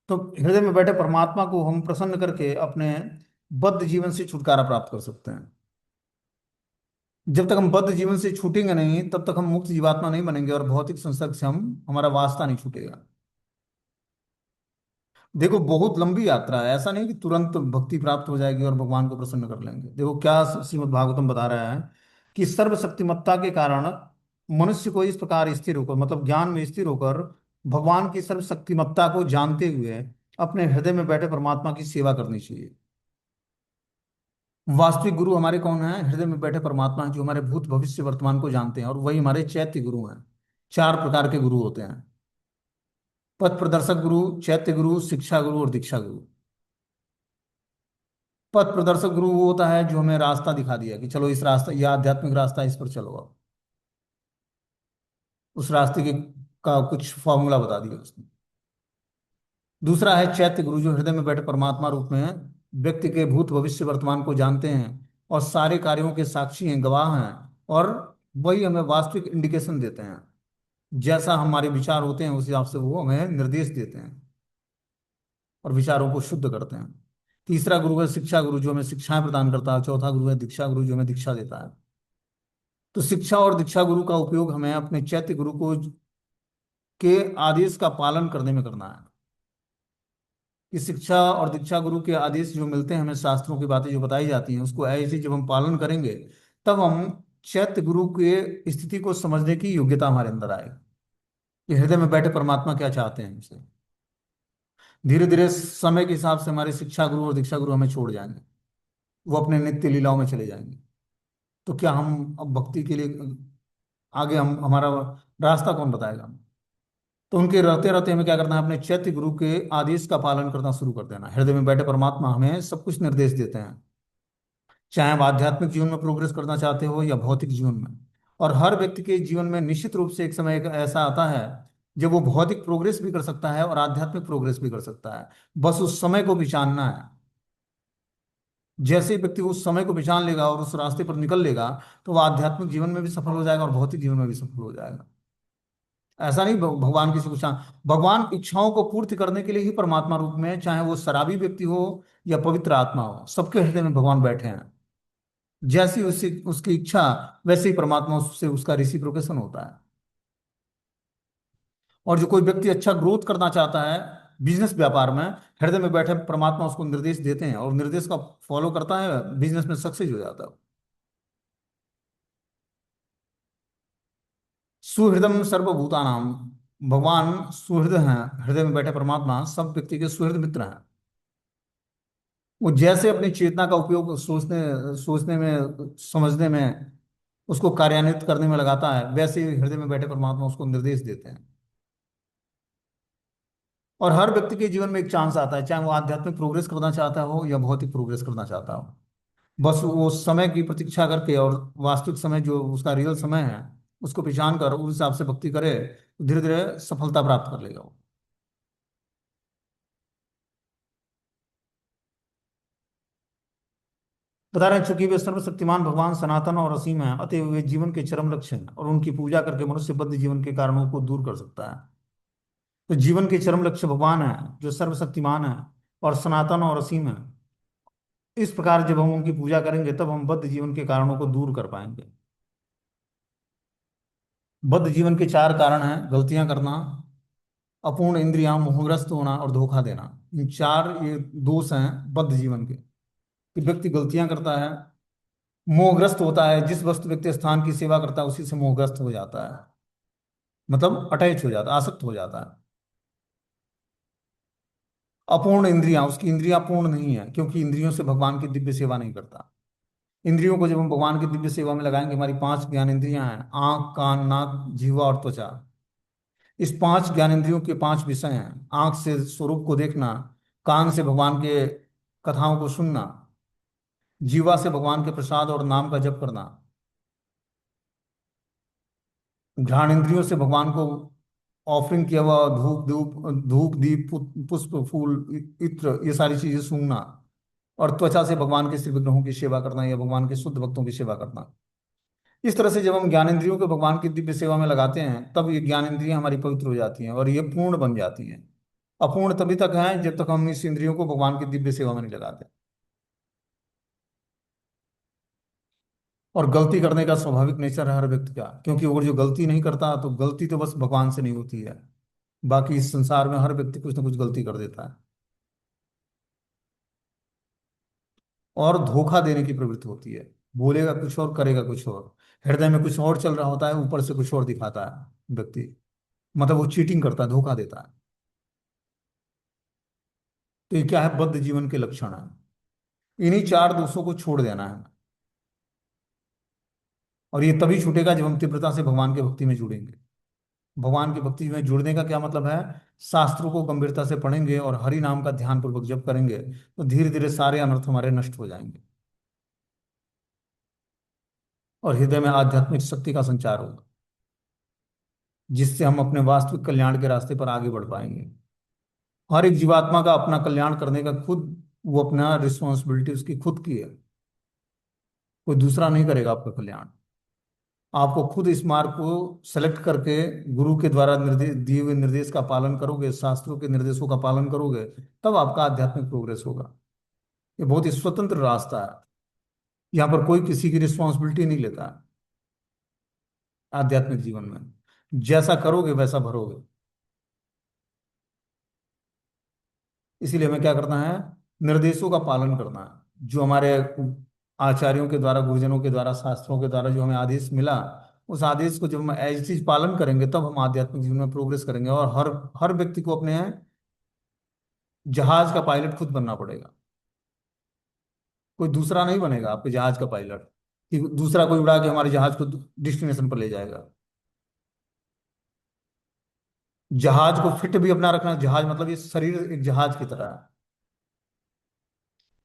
तो हृदय में बैठे परमात्मा को हम प्रसन्न करके अपने बद्ध जीवन से छुटकारा प्राप्त कर सकते हैं। जब तक हम बद्ध जीवन से छूटेंगे नहीं तब तक हम मुक्त जीवात्मा नहीं बनेंगे, और भौतिक संसर्ग से हम हमारा वास्ता नहीं छूटेगा। देखो बहुत लंबी यात्रा है, ऐसा नहीं कि तुरंत भक्ति प्राप्त हो जाएगी और भगवान को प्रसन्न कर लेंगे। देखो क्या श्रीमद् भागवतम बता रहा है कि सर्वशक्तिमत्ता के कारण मनुष्य को इस प्रकार स्थिर होकर, मतलब ज्ञान में स्थिर होकर, भगवान की सर्वशक्तिमत्ता को जानते हुए अपने हृदय में बैठे परमात्मा की सेवा करनी चाहिए। वास्तविक गुरु हमारे कौन है, हृदय में बैठे परमात्मा हैं, जो हमारे भूत भविष्य वर्तमान को जानते हैं, और वही हमारे चैत्य गुरु हैं। चार प्रकार के गुरु होते हैं: पथ प्रदर्शक गुरु, चैत्य गुरु, शिक्षा गुरु और दीक्षा गुरु। पथ प्रदर्शक गुरु वो होता है जो हमें रास्ता दिखा दिया कि चलो इस रास्ता, यह आध्यात्मिक रास्ता है, इस पर चलो। अब उस रास्ते के का कुछ फॉर्मूला बता दिया उसने। दूसरा है चैत्य गुरु, जो हृदय में बैठे परमात्मा रूप में व्यक्ति के भूत भविष्य वर्तमान को जानते हैं और सारे कार्यों के साक्षी हैं, गवाह हैं, और वही हमें वास्तविक इंडिकेशन देते हैं। जैसा हमारे विचार होते हैं उस हिसाब से वो हमें निर्देश देते हैं और विचारों को शुद्ध करते हैं। तीसरा गुरु है शिक्षा गुरु, जो हमें शिक्षाएं प्रदान करता है। चौथा गुरु है दीक्षा गुरु, जो हमें दीक्षा देता है। तो शिक्षा और दीक्षा गुरु का उपयोग हमें अपने चैत्य गुरु को के आदेश का पालन करने में करना है। कि शिक्षा और दीक्षा गुरु के आदेश जो मिलते हैं हमें, शास्त्रों की बातें जो बताई जाती हैं, उसको ऐसे जब हम पालन करेंगे, तब हम चैत्य गुरु के स्थिति को समझने की योग्यता हमारे अंदर आएगी कि हृदय में बैठे परमात्मा क्या चाहते हैं हमसे। धीरे धीरे समय के हिसाब से हमारे शिक्षा गुरु और दीक्षा गुरु हमें छोड़ जाएंगे, वो अपने नित्य लीलाओं में चले जाएंगे। तो क्या हम अब भक्ति के लिए आगे, हम हमारा रास्ता कौन बताएगा? तो उनके रहते रहते हमें क्या करना है? अपने चैत्य गुरु के आदेश का पालन करना शुरू कर देना। हृदय में बैठे परमात्मा हमें सब कुछ निर्देश देते हैं, चाहे आप आध्यात्मिक जीवन में प्रोग्रेस करना चाहते हो या भौतिक जीवन में। और हर व्यक्ति के जीवन में निश्चित रूप से एक समय एक ऐसा आता है जब वो भौतिक प्रोग्रेस भी कर सकता है और आध्यात्मिक प्रोग्रेस भी कर सकता है। बस उस समय को पहचानना है। जैसे ही व्यक्ति उस समय को पहचान लेगा और उस रास्ते पर निकल लेगा, तो वह आध्यात्मिक जीवन में भी सफल हो जाएगा और भौतिक जीवन में भी सफल हो जाएगा। ऐसा नहीं भगवान किसी को भगवान इच्छाओं को पूर्ति करने के लिए ही परमात्मा रूप में, चाहे वो शराबी व्यक्ति हो या पवित्र आत्मा हो, सबके हृदय में भगवान बैठे हैं। जैसी उसकी उसकी इच्छा, वैसे ही परमात्मा उससे उसका रिसिप्रोकेशन होता है। और जो कोई व्यक्ति अच्छा ग्रोथ करना चाहता है बिजनेस व्यापार में, हृदय में बैठे परमात्मा उसको निर्देश देते हैं और निर्देश का फॉलो करता है, बिजनेस में सक्सेस हो जाता है। सुहृदम सर्वभूतानाम, भगवान सुहृद हैं। हृदय में बैठे परमात्मा सब व्यक्ति के सुहृद मित्र हैं। वो जैसे अपनी चेतना का उपयोग सोचने सोचने में, समझने में, उसको कार्यान्वित करने में लगाता है, वैसे ही हृदय में बैठे परमात्मा उसको निर्देश देते हैं। और हर व्यक्ति के जीवन में एक चांस आता है, चाहे वो आध्यात्मिक प्रोग्रेस करना चाहता हो या भौतिक प्रोग्रेस करना चाहता हो। बस वो समय की प्रतीक्षा करके और वास्तविक समय जो उसका रियल समय है उसको पहचान कर उस हिसाब से भक्ति करे, तो धीरे धीरे सफलता प्राप्त कर लेगा वो। बता रहे हैं, चूंकि वे सर्वशक्तिमान भगवान सनातन और असीम है, अतएव वे जीवन के चरम लक्ष्य हैं और उनकी पूजा करके मनुष्य बद्ध जीवन के कारणों को दूर कर सकता है। तो जीवन के चरम लक्ष्य भगवान है, जो सर्वशक्तिमान है और सनातन और असीम है। इस प्रकार जब हम उनकी पूजा करेंगे, तब हम बद्ध जीवन के कारणों को दूर कर पाएंगे। बद्ध जीवन के चार कारण हैं: गलतियां करना, अपूर्ण इंद्रियां, मोहग्रस्त होना और धोखा देना। इन चार ये दोष हैं बद्ध जीवन के, कि व्यक्ति गलतियां करता है, मोहग्रस्त होता है। जिस वस्तु व्यक्ति स्थान की सेवा करता है उसी से मोहग्रस्त हो जाता है, मतलब अटैच हो जाता है, आसक्त हो जाता है। अपूर्ण इंद्रियां, उसकी इंद्रियां पूर्ण नहीं है, क्योंकि इंद्रियों से भगवान की दिव्य सेवा नहीं करता। इंद्रियों को जब हम भगवान की दिव्य सेवा में लगाएंगे, हमारी पांच ज्ञान इंद्रियां हैं: आंख, कान, नाक, जीवा और त्वचा। इस पांच ज्ञान इंद्रियों के पांच विषय हैं: आंख से स्वरूप को देखना, कान से भगवान के कथाओं को सुनना, जीवा से भगवान के प्रसाद और नाम का जप करना, घ्राण इंद्रियों से भगवान को ऑफरिंग किया हुआ धूप धूप धूप दीप पुष्प फूल इत्र ये सारी चीजें सूंघना, और त्वचा से भगवान के श्री विग्रहों की सेवा करना या भगवान के शुद्ध भक्तों की सेवा करना। इस तरह से जब हम ज्ञान इंद्रियों को भगवान की दिव्य सेवा में लगाते हैं, तब ये ज्ञान इंद्रियां हमारी पवित्र हो जाती हैं और ये पूर्ण बन जाती हैं। अपूर्ण तभी तक है जब तक हम इस इंद्रियों को भगवान की दिव्य सेवा में नहीं लगाते। और गलती करने का स्वाभाविक नेचर है हर व्यक्ति का, क्योंकि अगर जो गलती नहीं करता, तो गलती तो बस भगवान से नहीं होती है, बाकी इस संसार में हर व्यक्ति कुछ ना कुछ गलती कर देता है। और धोखा देने की प्रवृत्ति होती है, बोलेगा कुछ और करेगा कुछ और, हृदय में कुछ और चल रहा होता है, ऊपर से कुछ और दिखाता है व्यक्ति। मतलब वो चीटिंग करता है, धोखा देता है। तो ये क्या है? बद्ध जीवन के लक्षण है। इन्हीं चार दोषों को छोड़ देना है। और ये तभी छूटेगा जब हम तीव्रता से भगवान के भक्ति में जुड़ेंगे। भगवान की भक्ति में जुड़ने का क्या मतलब है? शास्त्रों को गंभीरता से पढ़ेंगे और हरि नाम का ध्यान पूर्वक जप करेंगे, तो धीरे धीरे सारे अनर्थ हमारे नष्ट हो जाएंगे और हृदय में आध्यात्मिक शक्ति का संचार होगा। जिससे हम अपने वास्तविक कल्याण के रास्ते पर आगे बढ़ पाएंगे। हर एक जीवात्मा का अपना कल्याण करने का खुद, वो अपना रिस्पॉन्सिबिलिटी उसकी खुद की है। कोई दूसरा नहीं करेगा आपका कल्याण। आपको खुद इस मार्ग को सेलेक्ट करके गुरु के द्वारा निर्देश दिए हुए निर्देश का पालन करोगे, शास्त्रों के निर्देशों का पालन करोगे, तब आपका आध्यात्मिक प्रोग्रेस होगा। ये बहुत ही स्वतंत्र रास्ता है। यहाँ पर कोई किसी की रिस्पॉन्सिबिलिटी नहीं लेता है। आध्यात्मिक जीवन में जैसा करोगे वैसा भरोगे। इसीलिए हमें क्या करना है? निर्देशों का पालन करना है। जो हमारे आचार्यों के द्वारा, गुरुजनों के द्वारा, शास्त्रों के द्वारा जो हमें आदेश मिला, उस आदेश को जब हम एज चीज पालन करेंगे तब हम आध्यात्मिक जीवन में प्रोग्रेस करेंगे। और हर हर व्यक्ति को अपने जहाज का पायलट खुद बनना पड़ेगा। कोई दूसरा नहीं बनेगा आपके जहाज का पायलट, कि दूसरा कोई उड़ा के हमारे जहाज को डेस्टिनेशन पर ले जाएगा। जहाज को फिट भी अपना रखना। जहाज मतलब ये शरीर एक जहाज की तरह है।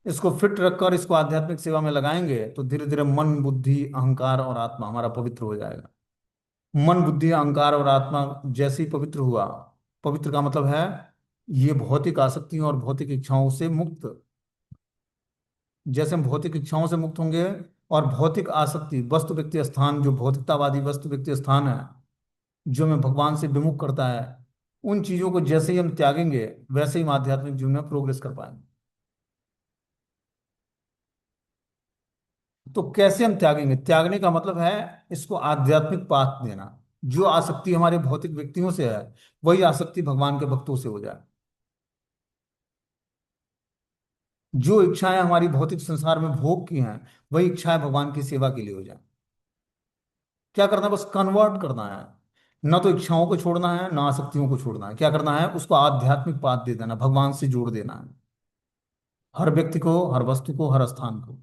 इसको फिट रखकर इसको आध्यात्मिक सेवा में लगाएंगे तो धीरे धीरे मन, बुद्धि, अहंकार और आत्मा हमारा पवित्र हो जाएगा। मन, बुद्धि, अहंकार और आत्मा जैसे ही पवित्र हुआ, पवित्र का मतलब है ये भौतिक आसक्तियों और भौतिक इच्छाओं से मुक्त। जैसे हम भौतिक इच्छाओं से मुक्त होंगे और भौतिक आसक्ति, वस्तु व्यक्ति स्थान, जो भौतिकतावादी वस्तु व्यक्ति स्थान है, जो हमें भगवान से विमुख करता है, उन चीजों को जैसे ही हम त्यागेंगे वैसे ही हम आध्यात्मिक जीवन में प्रोग्रेस कर पाएंगे। तो कैसे हम त्यागेंगे? त्यागने का मतलब है इसको आध्यात्मिक पाठ देना। जो आसक्ति हमारे भौतिक व्यक्तियों से है, वही आसक्ति भगवान के भक्तों से हो जाए। जो इच्छाएं हमारी भौतिक संसार में भोग की हैं, वही इच्छाएं भगवान की सेवा के लिए हो जाए। क्या करना है? बस कन्वर्ट करना है। ना तो इच्छाओं को छोड़ना है, ना आसक्तियों को छोड़ना है। क्या करना है? उसको आध्यात्मिक पाठ दे देना, भगवान से जोड़ देना है। हर व्यक्ति को, हर वस्तु को, हर स्थान को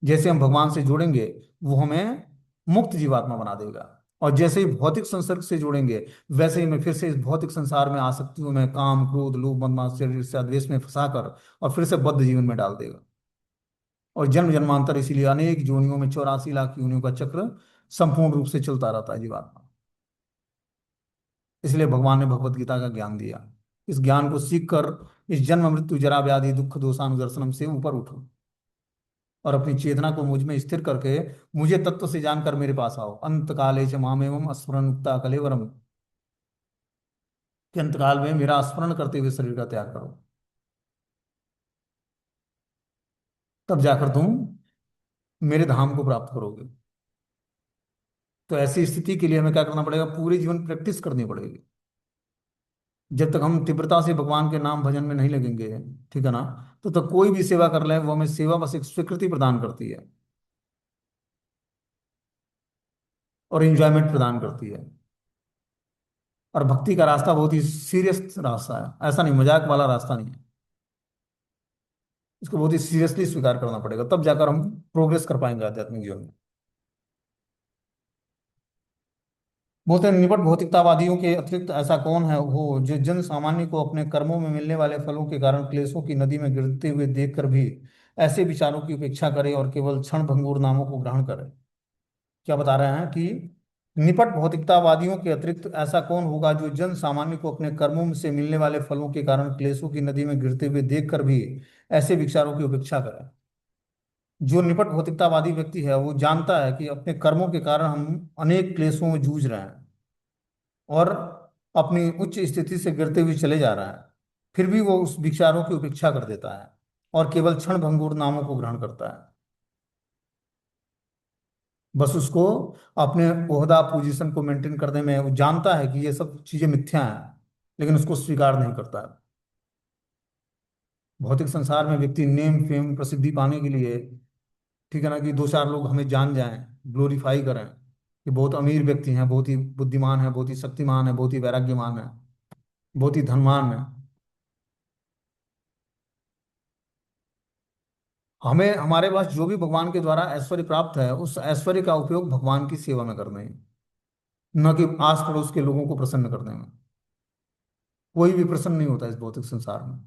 जैसे हम भगवान से जोड़ेंगे, वो हमें मुक्त जीवात्मा बना देगा। और जैसे ही भौतिक संसर्ग से जोड़ेंगे, वैसे ही हमें फिर से इस भौतिक संसार में, आसक्तियों में, काम, क्रोध, लोभ, मद मात्सर्य, ईर्ष्या, द्वेष में फंसाकर और फिर से बद्ध जीवन में डाल देगा। और जन्म जन्मांतर, इसीलिए अनेक योनियों में 84 लाख योनियों का चक्र संपूर्ण रूप से चलता रहता है जीवात्मा। इसलिए भगवान ने भगवत गीता का ज्ञान दिया। इस ज्ञान को सीख कर इस जन्म मृत्यु जरा व्याधि दुख दोषानुदर्शनम से ऊपर उठो और अपनी चेतना को मुझ में स्थिर करके मुझे तत्व से जानकर मेरे पास आओ। अंत काले च मामेवम स्मरण मुक्ता कलेवरम, कि अंतकाल में मेरा स्मरण करते हुए शरीर का त्याग करो। तब जाकर तुम मेरे धाम को प्राप्त करोगे। तो ऐसी स्थिति के लिए हमें क्या करना पड़ेगा? पूरे जीवन प्रैक्टिस करनी पड़ेगी। जब तक हम तीव्रता से भगवान के नाम भजन में नहीं लगेंगे, ठीक है ना, तो कोई भी सेवा कर ले, वो हमें सेवा बस एक स्वीकृति प्रदान करती है और इंजॉयमेंट प्रदान करती है। और भक्ति का रास्ता बहुत ही सीरियस रास्ता है, ऐसा नहीं, मजाक वाला रास्ता नहीं है। इसको बहुत ही सीरियसली स्वीकार करना पड़ेगा, तब जाकर हम प्रोग्रेस कर पाएंगे आध्यात्मिक जीवन में। बोलते हैं निपट भौतिकतावादियों के अतिरिक्त ऐसा कौन है वो जो जन सामान्य को अपने कर्मों में मिलने वाले फलों के कारण क्लेशों की नदी में गिरते हुए देखकर भी ऐसे विचारों की उपेक्षा करे और केवल क्षण भंगुर नामों को ग्रहण करे। क्या बता रहे हैं कि निपट भौतिकतावादियों के अतिरिक्त ऐसा कौन होगा जो जन सामान्य को अपने कर्मों से मिलने वाले फलों के कारण क्लेशों की नदी में गिरते हुए देखकर भी ऐसे विचारों की उपेक्षा करे। जो निपट भौतिकतावादी व्यक्ति है वो जानता है कि अपने कर्मों के कारण हम अनेक क्लेशों में जूझ रहे हैं और अपनी उच्च स्थिति से गिरते हुए चले जा रहा है, फिर भी वो उस विचारों की उपेक्षा कर देता है और केवल क्षण भंगुर नामों को ग्रहण करता है। बस उसको अपने ओहदा पोजीशन को मेंटेन करने में, वो जानता है कि ये सब चीजें मिथ्या हैं, लेकिन उसको स्वीकार नहीं करता है। भौतिक संसार में व्यक्ति नेम फेम प्रसिद्धि पाने के लिए, ठीक है ना, कि दो चार लोग हमें जान जाएं, ग्लोरीफाई करें कि बहुत अमीर व्यक्ति हैं, बहुत ही बुद्धिमान है, बहुत ही शक्तिमान है, बहुत ही वैराग्यमान है, बहुत ही धनवान है। हमें हमारे पास जो भी भगवान के द्वारा ऐश्वर्य प्राप्त है, उस ऐश्वर्य का उपयोग भगवान की सेवा में करना है, न कि आस पड़ोस के लोगों को प्रसन्न करने में। कोई भी प्रसन्न नहीं होता इस भौतिक संसार में।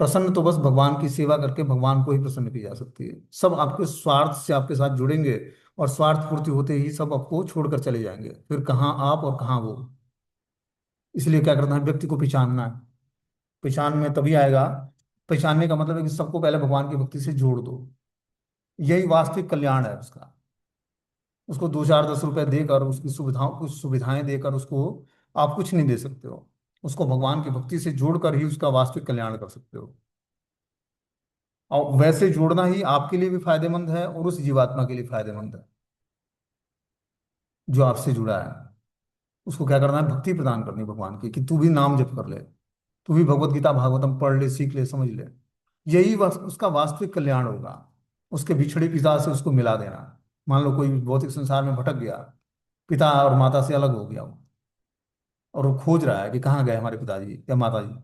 प्रसन्न तो बस भगवान की सेवा करके भगवान को ही प्रसन्न की जा सकती है। सब आपके स्वार्थ से आपके साथ जुड़ेंगे और स्वार्थ पूर्ति होते ही सब आपको छोड़कर चले जाएंगे, फिर कहाँ आप और कहाँ वो। इसलिए क्या करना है, व्यक्ति को पहचानना है। पहचान में तभी आएगा, पहचानने का मतलब है कि सबको पहले भगवान की भक्ति से जोड़ दो। यही वास्तविक कल्याण है उसका। उसको 2 4 10 रुपए देकर, उसकी सुविधाओं, कुछ सुविधाएं देकर उसको आप कुछ नहीं दे सकते हो। उसको भगवान की भक्ति से जोड़कर ही उसका वास्तविक कल्याण कर सकते हो। और वैसे जोड़ना ही आपके लिए भी फायदेमंद है और उस जीवात्मा के लिए फायदेमंद है जो आपसे जुड़ा है। उसको क्या करना है, भक्ति प्रदान करनी भगवान की, कि तू भी नाम जप कर ले, तू भी भगवत गीता भागवतम पढ़ ले, सीख ले, समझ ले। यही उसका वास्तविक कल्याण होगा। उसके बिछड़े पिता से उसको मिला देना। मान लो कोई भौतिक संसार में भटक गया, पिता और माता से अलग हो गया वो, और वो खोज रहा है कि कहाँ गए हमारे पिताजी या माता जी।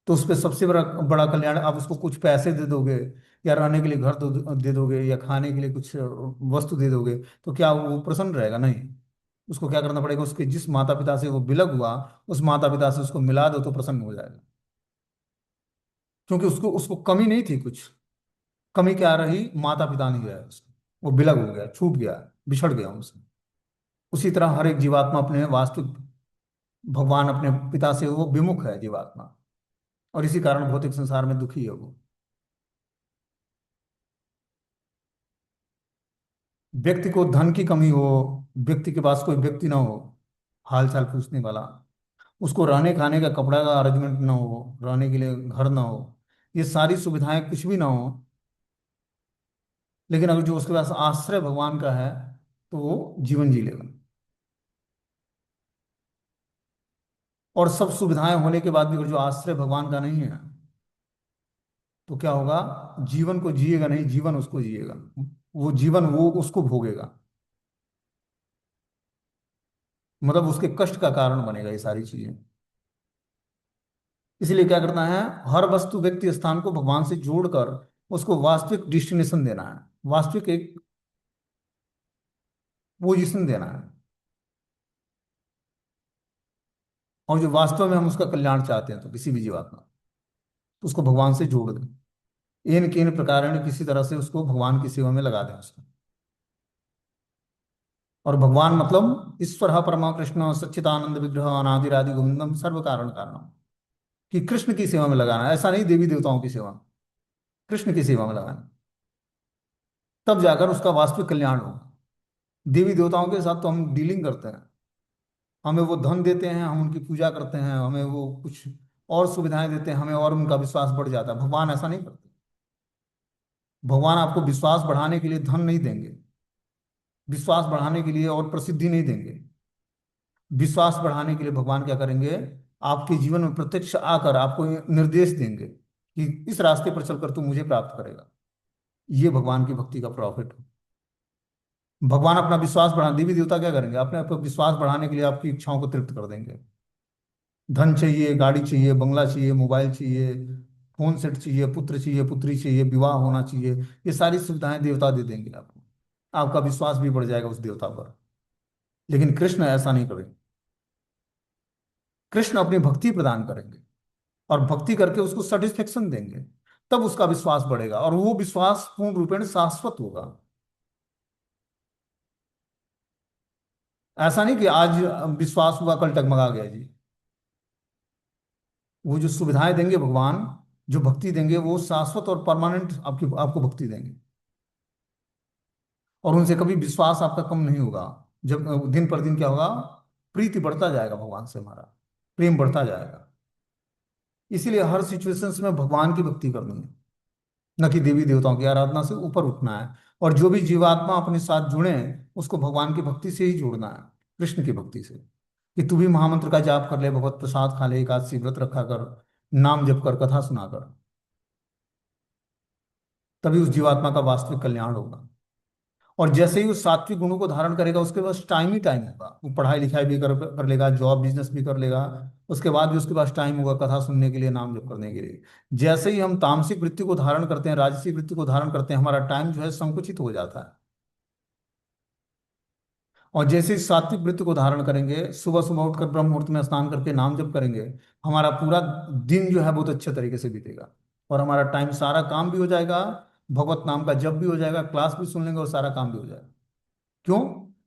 तो उस पर सबसे बड़ा बड़ा कल्याण, आप उसको कुछ पैसे दे दोगे, या रहने के लिए घर दे दोगे, या खाने के लिए कुछ वस्तु दे दोगे, तो क्या वो प्रसन्न रहेगा? नहीं। उसको क्या करना पड़ेगा, उसके जिस माता पिता से वो विलग हुआ, उस माता पिता से उसको मिला दो तो प्रसन्न हो जाएगा। क्योंकि उसको उसको कमी नहीं थी कुछ। कमी क्या रही, माता पिता नहीं रहे उसको, वो विलग हो गया, छूट गया, बिछड़ गया उनसे। उसी तरह हर एक जीवात्मा अपने वास्तविक भगवान, अपने पिता से वो विमुख है जीवात्मा, और इसी कारण भौतिक संसार में दुखी है वो। व्यक्ति को धन की कमी हो, व्यक्ति के पास कोई व्यक्ति ना हो हाल चाल पूछने वाला, उसको रहने खाने का, कपड़ा का अरेंजमेंट ना हो, रहने के लिए घर ना हो, ये सारी सुविधाएं कुछ भी ना हो, लेकिन अगर जो उसके पास आश्रय भगवान का है, तो वो जीवन जी लेगा। और सब सुविधाएं होने के बाद भी अगर जो आश्रय भगवान का नहीं है, तो क्या होगा, जीवन को जिएगा नहीं, जीवन उसको जिएगा। वो जीवन वो उसको भोगेगा, मतलब उसके कष्ट का कारण बनेगा ये सारी चीजें। इसलिए क्या करना है, हर वस्तु व्यक्ति स्थान को भगवान से जोड़कर उसको वास्तविक डिस्टिनेशन देना है, वास्तविक एक पोजीशन देना है। और जो वास्तव में हम उसका कल्याण चाहते हैं, तो किसी भी जीवात्मा, तो उसको भगवान से जोड़ दें। इन किन प्रकार किसी तरह से उसको भगवान की सेवा में लगा दें उसको। और भगवान मतलब ईश्वर परमा कृष्ण सच्चिदानंद विग्रह अनादिरादि गोविंदम सर्व कारण कारणम। कि कृष्ण की सेवा में लगाना, ऐसा नहीं देवी देवताओं की सेवा, कृष्ण की सेवा में लगाना। तब जाकर उसका वास्तविक कल्याण होगा। देवी देवताओं के साथ तो हम डीलिंग करते हैं, हमें वो धन देते हैं, हम उनकी पूजा करते हैं, हमें वो कुछ और सुविधाएं देते हैं, हमें और उनका विश्वास बढ़ जाता है। भगवान ऐसा नहीं करते। भगवान आपको विश्वास बढ़ाने के लिए धन नहीं देंगे, विश्वास बढ़ाने के लिए और प्रसिद्धि नहीं देंगे। विश्वास बढ़ाने के लिए भगवान क्या करेंगे, आपके जीवन में प्रत्यक्ष आकर आपको निर्देश देंगे कि इस रास्ते पर चलकर तू मुझे प्राप्त करेगा। ये भगवान की भक्ति का प्रॉफिट है। भगवान अपना विश्वास बढ़ा, देवी देवता क्या करेंगे, अपने आप को विश्वास बढ़ाने के लिए आपकी इच्छाओं को तृप्त कर देंगे। धन चाहिए, गाड़ी चाहिए, बंगला चाहिए, मोबाइल चाहिए, फोन सेट चाहिए, पुत्र चाहिए, पुत्री चाहिए, विवाह होना चाहिए, ये सारी सुविधाएं देवता दे देंगे आपको। आपका विश्वास भी बढ़ जाएगा उस देवता पर। लेकिन कृष्ण ऐसा नहीं करेंगे। कृष्ण अपनी भक्ति प्रदान करेंगे, और भक्ति करके उसको सेटिस्फेक्शन देंगे। तब उसका विश्वास बढ़ेगा, और वो विश्वास पूर्ण रूपेण शाश्वत होगा। ऐसा नहीं कि आज विश्वास हुआ कल टगमगा गया जी। वो जो सुविधाएं देंगे भगवान, जो भक्ति देंगे, वो शाश्वत और परमानेंट आपकी आपको भक्ति देंगे। और उनसे कभी विश्वास आपका कम नहीं होगा। जब दिन पर दिन क्या होगा, प्रीति बढ़ता जाएगा भगवान से, हमारा प्रेम बढ़ता जाएगा। इसीलिए हर सिचुएशंस में भगवान की भक्ति करनी है, न कि देवी देवताओं की आराधना से ऊपर उठना है। और जो भी जीवात्मा अपने साथ जुड़े, उसको भगवान की भक्ति से ही जोड़ना है, कृष्ण की भक्ति से। कि तू भी महामंत्र का जाप कर ले, भगवत प्रसाद खा ले, एकादशी व्रत रखा कर, नाम जप कर, कथा सुना कर। तभी उस जीवात्मा का वास्तविक कल्याण होगा। और जैसे ही उस सात्विक गुणों को धारण करेगा, उसके पास टाइम ही टाइम होगा। वो पढ़ाई लिखाई भी कर लेगा, जॉब बिजनेस भी कर लेगा, उसके बाद भी उसके पास टाइम होगा कथा सुनने के लिए, नाम जप करने के लिए। जैसे ही हम तामसिक वृत्ति को धारण करते हैं, राजसिक वृत्ति को धारण करते हैं, हमारा टाइम जो है संकुचित हो जाता है। और जैसे ही सात्विक वृत्ति को धारण करेंगे, सुबह सुबह उठकर ब्रह्म मुहूर्त में स्नान करके नाम जप करेंगे, हमारा पूरा दिन जो है बहुत अच्छे तरीके से बीतेगा। और हमारा टाइम, सारा काम भी हो जाएगा, भगवत नाम का जप भी हो जाएगा, क्लास भी सुन लेंगे और सारा काम भी हो जाएगा। क्यों?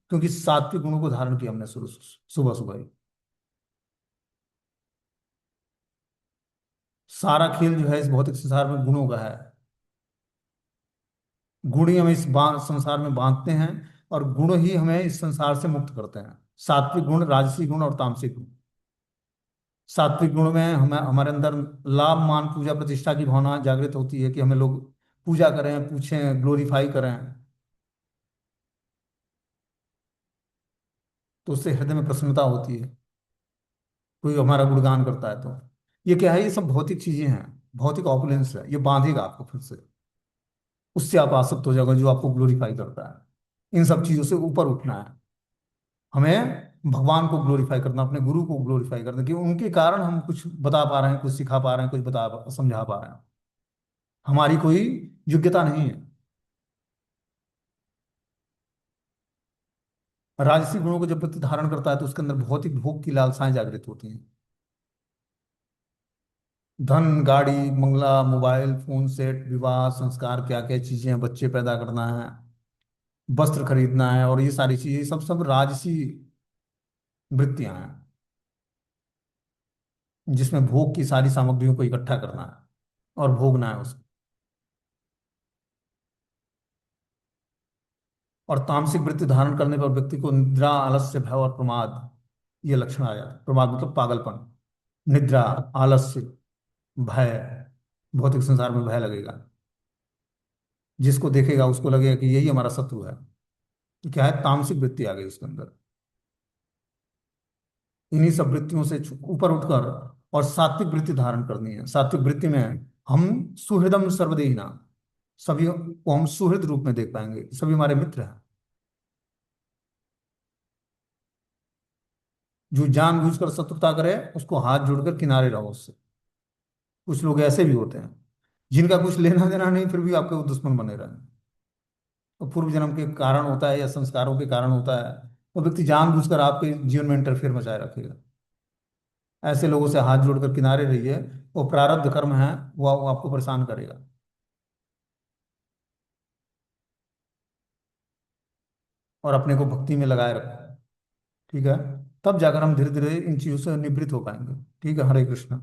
क्योंकि सात्विक गुणों को धारण किया हमने शुरू, सुबह सुबह ही। सारा खेल जो है इस भौतिक संसार में गुणों का है। गुण ही हमें संसार में बांधते हैं, और गुण ही हमें इस संसार से मुक्त करते हैं। सात्विक गुण, राजसी गुण और तामसिक गुण। सात्विक गुण में हमें, हमारे अंदर लाभ, मान, पूजा, प्रतिष्ठा की भावना जागृत होती है कि हमें लोग पूजा करें, पूछें, ग्लोरीफाई करें। तो उससे हृदय में प्रसन्नता होती है, कोई हमारा गुणगान करता है तो। ये क्या है? ये सब भौतिक चीजें हैं, भौतिक ऑपुलेंस है, ये बांधेगा आपको फिर से। उससे आप आसक्त हो जाओगे जो आपको ग्लोरीफाई करता है। इन सब चीजों से ऊपर उठना है हमें। भगवान को ग्लोरीफाई करना, अपने गुरु को ग्लोरीफाई करना, कि उनके कारण हम कुछ बता पा रहे हैं, कुछ सिखा पा रहे हैं, कुछ समझा पा रहे हैं। हमारी कोई योग्यता नहीं है। राजसी गुणों को जब व्यक्ति धारण करता है तो उसके अंदर भौतिक भोग की लालसाएं जागृत होती हैं। धन, गाड़ी, बंगला, मोबाइल फोन सेट, विवाह, संस्कार, क्या क्या चीजें हैं, बच्चे पैदा करना है, वस्त्र खरीदना है, और ये सारी चीजें, सब सब राजसी वृत्तियां हैं, जिसमें भोग की सारी सामग्रियों को इकट्ठा करना है और भोगना है उसको। और तामसिक वृत्ति धारण करने पर व्यक्ति को निद्रा, आलस्य, भय और प्रमाद, ये लक्षण आ जाता है। प्रमाद मतलब पागलपन। निद्रा, आलस्य, भय, भौतिक संसार में भय लगेगा। जिसको देखेगा उसको लगेगा कि यही हमारा शत्रु है। तो क्या है? तामसिक वृत्ति आ गई उसके अंदर। इन्हीं सब वृत्तियों से ऊपर उठकर और सात्विक वृत्ति धारण करनी है। सात्विक वृत्ति में हम सुहृदम सर्वदेहिना, सभी को हम सुहृद रूप में देख पाएंगे, सभी हमारे मित्र हैं। जो जानबूझकर शत्रुता करे उसको हाथ जोड़कर किनारे रहो उससे। कुछ लोग ऐसे भी होते हैं जिनका कुछ लेना देना नहीं, फिर भी आपके वो दुश्मन बने रहे। तो पूर्व जन्म के कारण होता है या संस्कारों के कारण होता है। वो व्यक्ति जानबूझकर आपके जीवन में इंटरफेयर मचाए रखेगा। ऐसे लोगों से हाथ जोड़कर किनारे रहिए। वो प्रारब्ध कर्म है, वो आपको परेशान करेगा। और अपने को भक्ति में लगाए रखेगा। ठीक है? तब जाकर हम धीरे धीरे इन चीजों से निवृत्त हो पाएंगे। ठीक है? हरे कृष्ण।